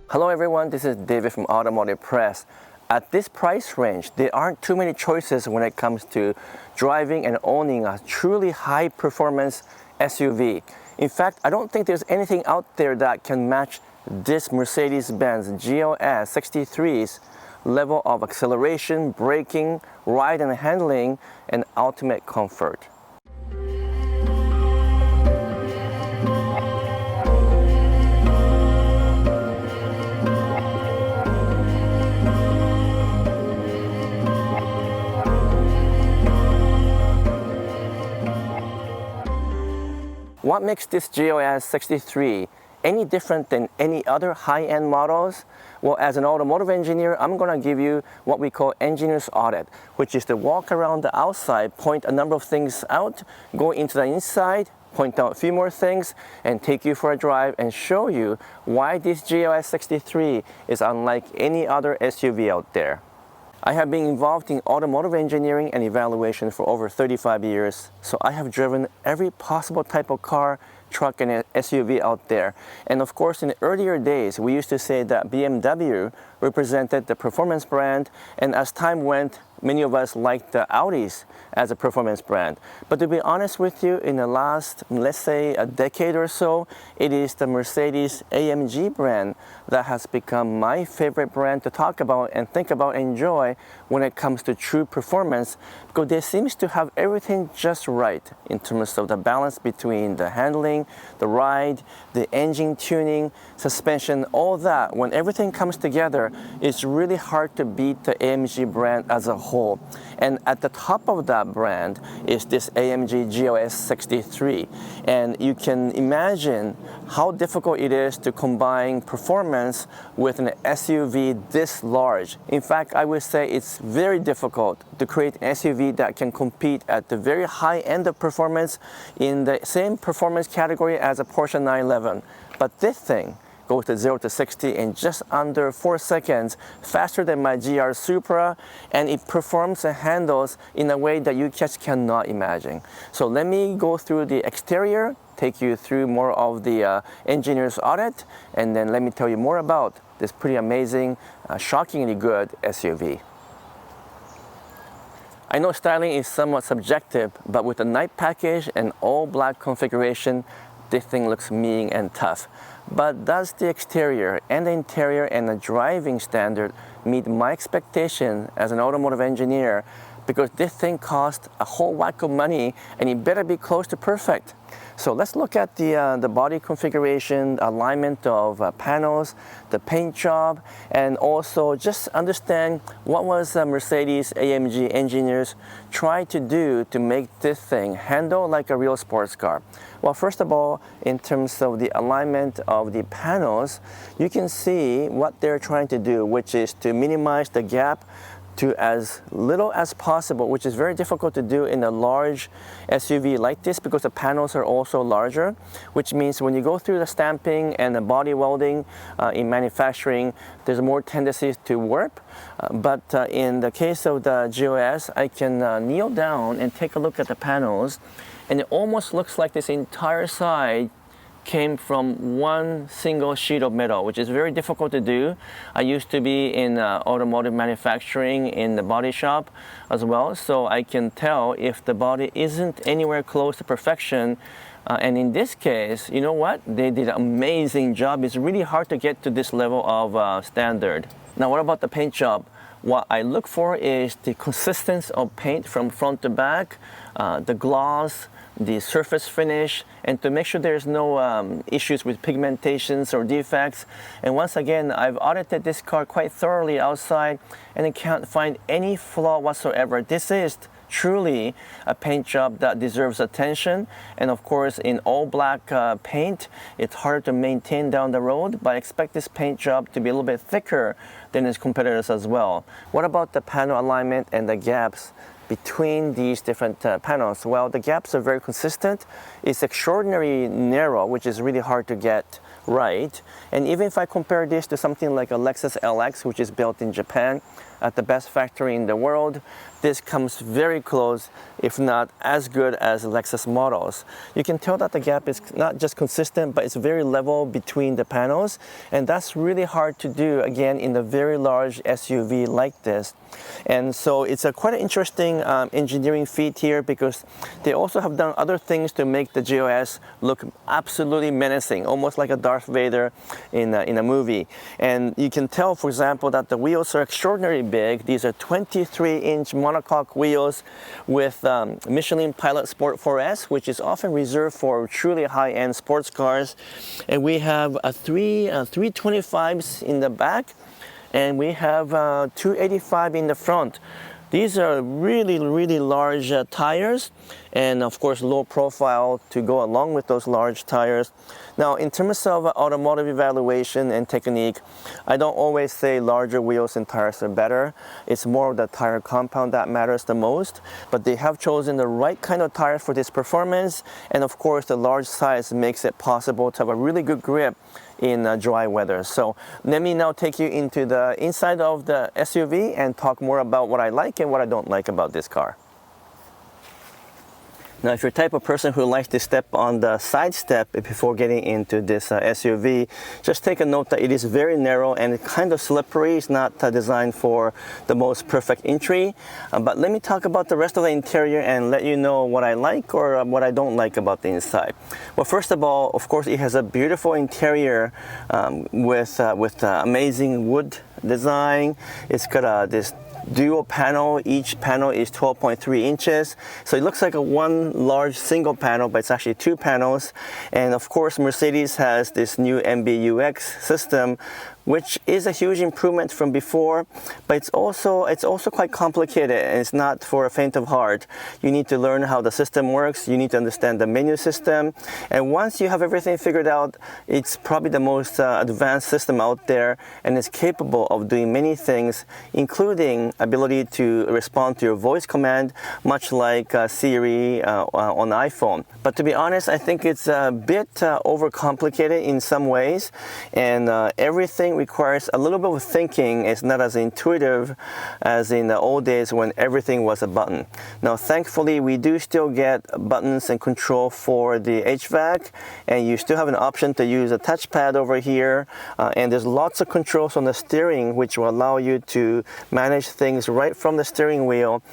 Hello everyone, this is David from Automotive Press. At this price range, there aren't too many choices when it comes to driving and owning a truly high-performance SUV. In fact, I don't think there's anything out there that can match this Mercedes-Benz GLS 63's level of acceleration, braking, ride and handling, and ultimate comfort. What makes this GLS 63 any different than any other high-end models? Well, as an automotive engineer, I'm going to give you what we call engineer's audit, which is to walk around the outside, point a number of things out, go into the inside, point out a few more things, and take you for a drive and show you why this GLS 63 is unlike any other SUV out there. I have been involved in automotive engineering and evaluation for over 35 years, so I have driven every possible type of car, truck, and SUV out there. And of course, in the earlier days, we used to say that BMW represented the performance brand, and as time went, many of us liked the Audis as a performance brand. But to be honest with you, in the last, let's say, a decade or so, it is the Mercedes-AMG brand that has become my favorite brand to talk about and think about and enjoy when it comes to true performance, because they seems to have everything just right in terms of the balance between the handling, the ride, the engine tuning, suspension, all that. When everything comes together, it's really hard to beat the AMG brand as a whole. And at the top of that brand is this AMG GLS 63. And you can imagine how difficult it is to combine performance with an SUV this large. In fact, I would say it's very difficult to create an SUV that can compete at the very high end of performance in the same performance category as a Porsche 911. But this thing goes to 0 to 60 in just under 4 seconds, faster than my GR Supra, and it performs and handles in a way that you just cannot imagine. So let me go through the exterior, take you through more of the engineer's audit, and then let me tell you more about this pretty amazing, shockingly good SUV. I know styling is somewhat subjective, but with the night package and all black configuration, this thing looks mean and tough. But does the exterior and the interior and the driving standard meet my expectation as an automotive engineer? Because this thing costs a whole whack of money and it better be close to perfect. So let's look at the body configuration, alignment of panels, the paint job, and also just understand what was Mercedes-AMG engineers try to do to make this thing handle like a real sports car. Well, first of all, in terms of the alignment of the panels, you can see what they're trying to do, which is to minimize the gap to as little as possible, which is very difficult to do in a large SUV like this because the panels are also larger, which means when you go through the stamping and the body welding in manufacturing, there's more tendencies to warp. But in the case of the GLS, I can kneel down and take a look at the panels, and it almost looks like this entire side came from one single sheet of metal, which is very difficult to do. I used to be in automotive manufacturing in the body shop as well, so I can tell if the body isn't anywhere close to perfection. And in this case, you know what? They did an amazing job. It's really hard to get to this level of standard. Now, what about the paint job? What I look for is the consistency of paint from front to back, the gloss, the surface finish, and to make sure there's no issues with pigmentations or defects. And once again, I've audited this car quite thoroughly outside and I can't find any flaw whatsoever. This is truly a paint job that deserves attention, and of course in all black paint it's harder to maintain down the road, but I expect this paint job to be a little bit thicker than its competitors as well. What about the panel alignment and the gaps between these different panels? Well, the gaps are very consistent. It's extraordinarily narrow, which is really hard to get right. And even if I compare this to something like a Lexus LX, which is built in Japan at the best factory in the world, this comes very close, if not as good as Lexus models. You can tell that the gap is not just consistent, but it's very level between the panels, and that's really hard to do, again, in a very large SUV like this. And so it's a quite an interesting engineering feat here, because they also have done other things to make the GLS look absolutely menacing, almost like a Darth Vader in a movie. And you can tell, for example, that the wheels are extraordinarily big. These are 23-inch monocoque wheels with Michelin Pilot Sport 4S, which is often reserved for truly high-end sports cars. And we have a 325s in the back, and we have 285 in the front. These are really, really large tires, and of course low profile to go along with those large tires. Now, in terms of automotive evaluation and technique, I don't always say larger wheels and tires are better. It's more of the tire compound that matters the most, but they have chosen the right kind of tires for this performance, and of course the large size makes it possible to have a really good grip in dry weather. So let me now take you into the inside of the SUV and talk more about what I like and what I don't like about this car. Now, if you're the type of person who likes to step on the side step before getting into this SUV, just take a note that it is very narrow and kind of slippery. It's not designed for the most perfect entry. But let me talk about the rest of the interior and let you know what I like or what I don't like about the inside. Well, first of all, of course, it has a beautiful interior with amazing wood design. It's got this dual panel. Each panel is 12.3 inches, so it looks like a one large single panel, but it's actually two panels. And of course, Mercedes has this new MBUX system, which is a huge improvement from before, but it's also quite complicated, and it's not for a faint of heart. You need to learn how the system works, you need to understand the menu system, and once you have everything figured out, it's probably the most advanced system out there, and it's capable of doing many things, including ability to respond to your voice command, much like Siri on iPhone. But to be honest, I think it's a bit overcomplicated in some ways, and everything requires a little bit of thinking. It's not as intuitive as in the old days when everything was a button. Now, thankfully, we do still get buttons and control for the HVAC, and you still have an option to use a touchpad over here, and there's lots of controls on the steering which will allow you to manage things right from the steering wheel,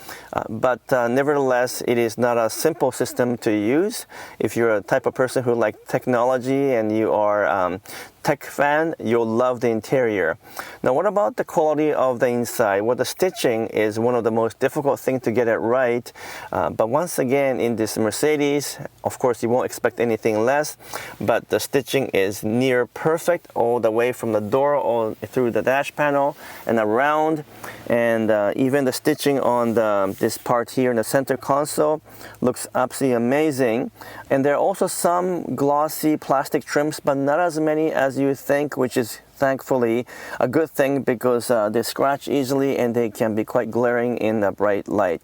but nevertheless, it is not a simple system to use. If you're a type of person who likes technology and you are tech fan, you'll love the interior. Now, what about the quality of the inside? Well, the stitching is one of the most difficult things to get it right. But once again, in this Mercedes, of course, you won't expect anything less, but the stitching is near perfect all the way from the door all through the dash panel and around. And even the stitching on this part here in the center console looks absolutely amazing. And there are also some glossy plastic trims, but not as many as you think, which is thankfully a good thing, because they scratch easily and they can be quite glaring in the bright light.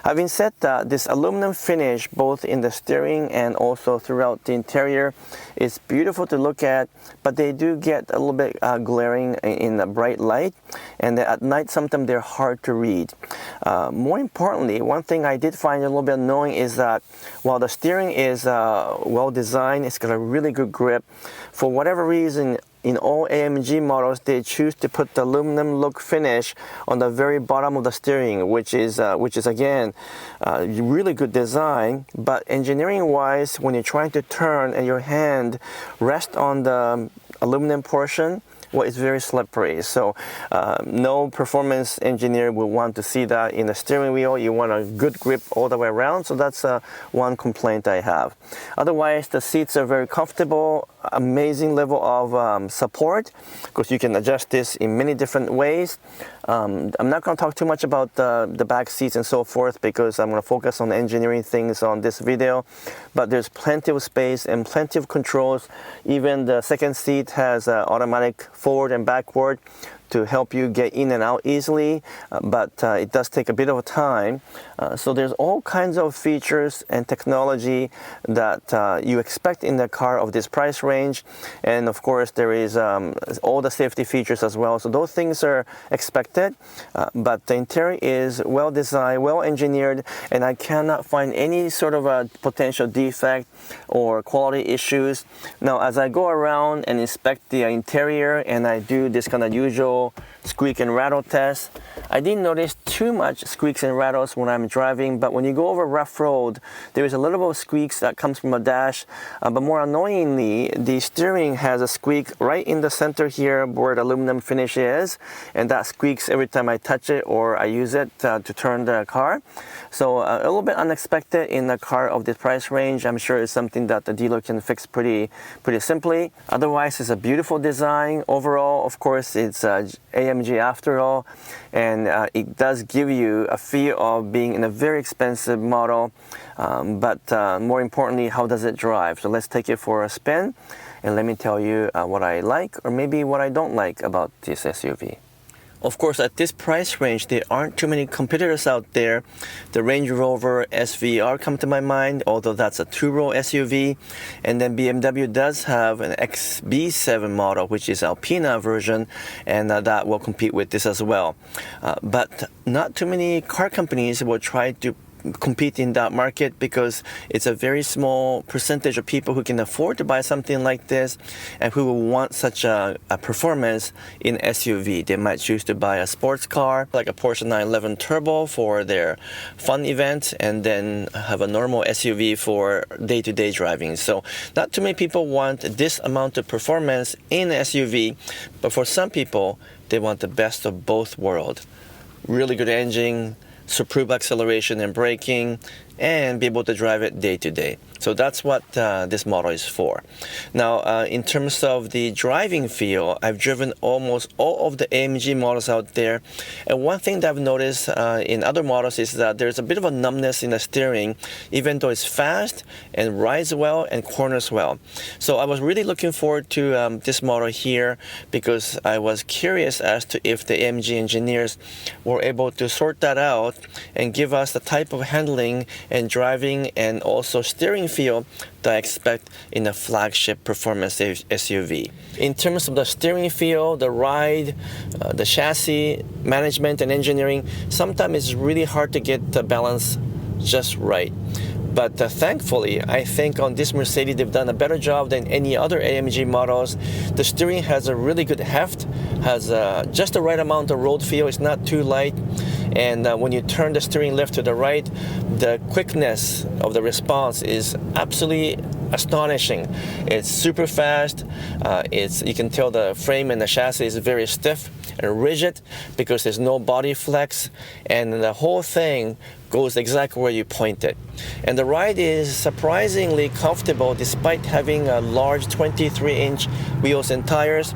Having said that, this aluminum finish, both in the steering and also throughout the interior, is beautiful to look at, but they do get a little bit glaring in the bright light, and at night sometimes they're hard to read. More importantly, one thing I did find a little bit annoying is that while the steering is well designed, it's got a really good grip, for whatever reason, in all AMG models, they choose to put the aluminum look finish on the very bottom of the steering, which is again really good design. But engineering-wise, when you're trying to turn and your hand rests on the aluminum portion, well, it's very slippery. So no performance engineer will want to see that in the steering wheel. You want a good grip all the way around. So that's one complaint I have. Otherwise, the seats are very comfortable, amazing level of support, because you can adjust this in many different ways. I'm not going to talk too much about the back seats and so forth, because I'm going to focus on the engineering things on this video. But there's plenty of space and plenty of controls. Even the second seat has automatic forward and backward. to help you get in and out easily, but it does take a bit of time. So there's all kinds of features and technology that you expect in the car of this price range. And of course, there is all the safety features as well. So those things are expected, but the interior is well designed, well engineered, and I cannot find any sort of a potential defect or quality issues. Now, as I go around and inspect the interior and I do this kind of usual squeak and rattle test, I didn't notice too much squeaks and rattles when I'm driving, but when you go over rough road, there is a little bit of squeaks that comes from a dash, but more annoyingly, the steering has a squeak right in the center here where the aluminum finish is, and that squeaks every time I touch it or I use it to turn the car. So a little bit unexpected in a car of this price range. I'm sure it's something that the dealer can fix pretty simply. Otherwise, it's a beautiful design. Overall, of course, it's AMG after all, and it does give you a feel of being in a very expensive model, but more importantly, how does it drive? So let's take it for a spin, and let me tell you what I like or maybe what I don't like about this SUV. Of course, at this price range, there aren't too many competitors out there. The Range Rover SVR come to my mind, although that's a two-row SUV. And then BMW does have an XB7 model, which is Alpina version, and that will compete with this as well. But not too many car companies will try to compete in that market because it's a very small percentage of people who can afford to buy something like this and who will want such a performance in SUV. They might choose to buy a sports car like a Porsche 911 Turbo for their fun event and then have a normal SUV for day-to-day driving. So not too many people want this amount of performance in SUV, but for some people, they want the best of both worlds. Really good engine, superb acceleration and braking, and be able to drive it day to day. So that's what this model is for. Now, in terms of the driving feel, I've driven almost all of the AMG models out there. And one thing that I've noticed in other models is that there's a bit of a numbness in the steering, even though it's fast and rides well and corners well. So I was really looking forward to this model here because I was curious as to if the AMG engineers were able to sort that out and give us the type of handling and driving and also steering feel that I expect in a flagship performance SUV. In terms of the steering feel, the ride, the chassis, management and engineering, sometimes it's really hard to get the balance just right. But thankfully, I think on this Mercedes, they've done a better job than any other AMG models. The steering has a really good heft, has just the right amount of road feel. It's not too light. And when you turn the steering left to the right, the quickness of the response is absolutely astonishing. It's super fast. You can tell the frame and the chassis is very stiff and rigid because there's no body flex, and the whole thing goes exactly where you point it. And the ride is surprisingly comfortable despite having a large 23-inch wheels and tires.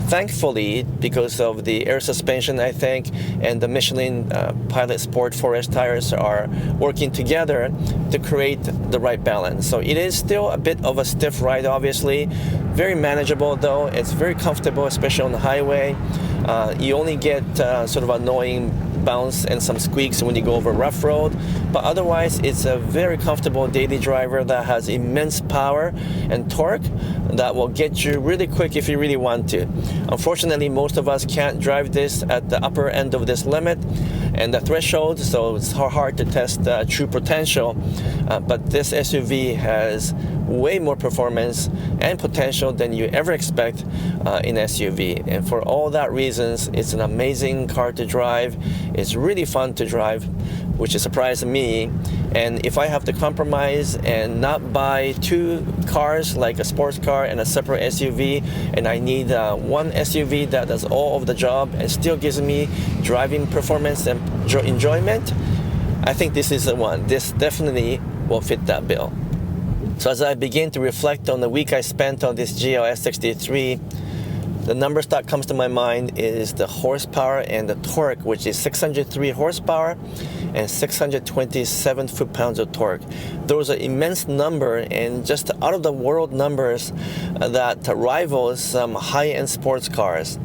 Thankfully, because of the air suspension, I think, and the Michelin Pilot Sport 4S tires are working together to create the right balance. So it is still a bit of a stiff ride, obviously. Very manageable, though. It's very comfortable, especially on the highway. You only get sort of annoying bounce and some squeaks when you go over rough road, but otherwise it's a very comfortable daily driver that has immense power and torque that will get you really quick if you really want to. Unfortunately, most of us can't drive this at the upper end of this limit and the threshold, so it's hard to test true potential, but this SUV has way more performance and potential than you ever expect in SUV. And for all that reasons, it's an amazing car to drive. It's really fun to drive, which is surprising me. And if I have to compromise and not buy two cars, like a sports car and a separate SUV, and I need one SUV that does all of the job and still gives me driving performance and enjoyment, I think this is the one. This definitely will fit that bill. So as I begin to reflect on the week I spent on this GLS 63, the numbers that comes to my mind is the horsepower and the torque, which is 603 horsepower and 627 foot-pounds of torque. Those are immense number and just out-of-the-world numbers that rivals some high-end sports cars.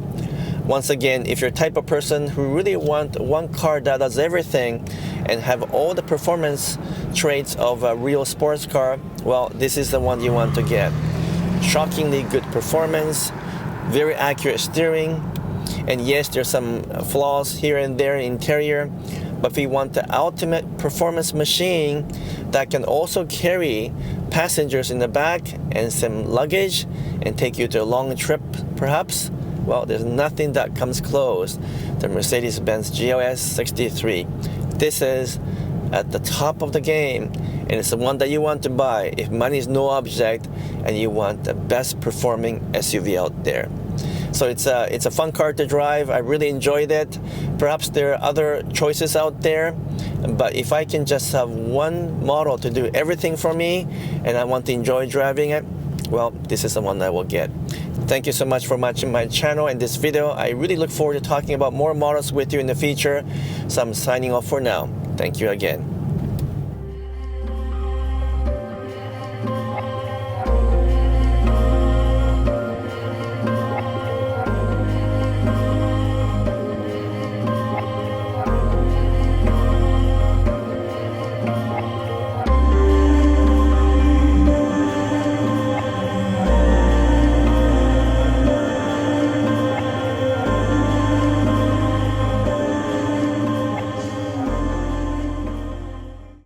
Once again, if you're the type of person who really want one car that does everything and have all the performance traits of a real sports car, well, this is the one you want to get. Shockingly good performance, very accurate steering, and yes, there's some flaws here and there in interior, but if you want the ultimate performance machine that can also carry passengers in the back and some luggage and take you to a long trip perhaps, well, there's nothing that comes close. The Mercedes-Benz GLS 63. This is at the top of the game, and it's the one that you want to buy if money is no object and you want the best performing SUV out there. So it's a fun car to drive. I really enjoyed it. Perhaps there are other choices out there, but if I can just have one model to do everything for me and I want to enjoy driving it, well, this is the one I will get. Thank you so much for watching my channel and this video. I really look forward to talking about more models with you in the future. So I'm signing off for now. Thank you again.